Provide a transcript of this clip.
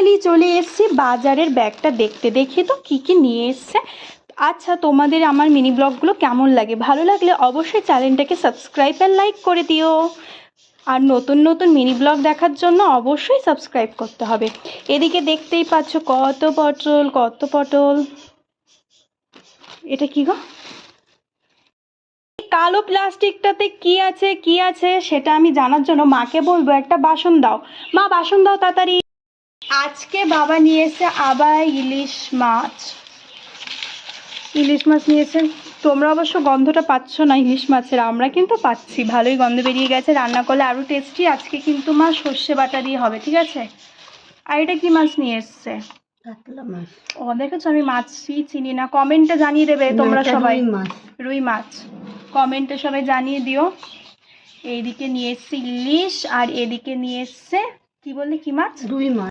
Finally চলে এসেছি বাজারের ব্যাগটা দেখতে। দেখি তো কী কী নিয়ে এসছে। আচ্ছা, তোমাদের আমার মিনি ব্লগগুলো কেমন লাগে? ভালো লাগলে অবশ্যই চ্যানেলটাকে সাবস্ক্রাইব আর লাইক করে দিও। আর নতুন নতুন মিনি ব্লগ দেখার জন্য অবশ্যই সাবস্ক্রাইব করতে হবে। এদিকে দেখতেই পাচ্ছ কত পটল, কত পটল। এটা কি গো? কালো প্লাস্টিকটাতে কি আছে সেটা আমি জানার জন্য মাকে বলবো একটা বাসন দাও। মা বাসন দাও তাড়াতাড়ি। আজকে বাবা নিয়ে এসে আবার ইলিশ মাছ। ইলিশ মাছ নিয়েছেন। তোমরা অবশ্য গন্ধটা পাচ্ছ না ইলিশ মাছের, আমরা কিন্তু পাচ্ছি। ভালোই গন্ধ বেরিয়ে গেছে, রান্না করলে আরও টেস্টি। আজকে কিন্তু মা সর্ষে বাটা দিয়ে হবে, ঠিক আছে? আর এটা কি মাছ নিয়ে এসছে? কাতলা মাছ। ও দেখেছো, আমি মাছই চিনি না। কমেন্টে জানিয়ে দেবে তোমরা সবাই। রুই মাছ কমেন্টে সবাই জানিয়ে দিও। এইদিকে নিয়ে এসছে ইলিশ, আর এদিকে নিয়ে এসছে কি বললি, কি মাছ? রুই মাছ।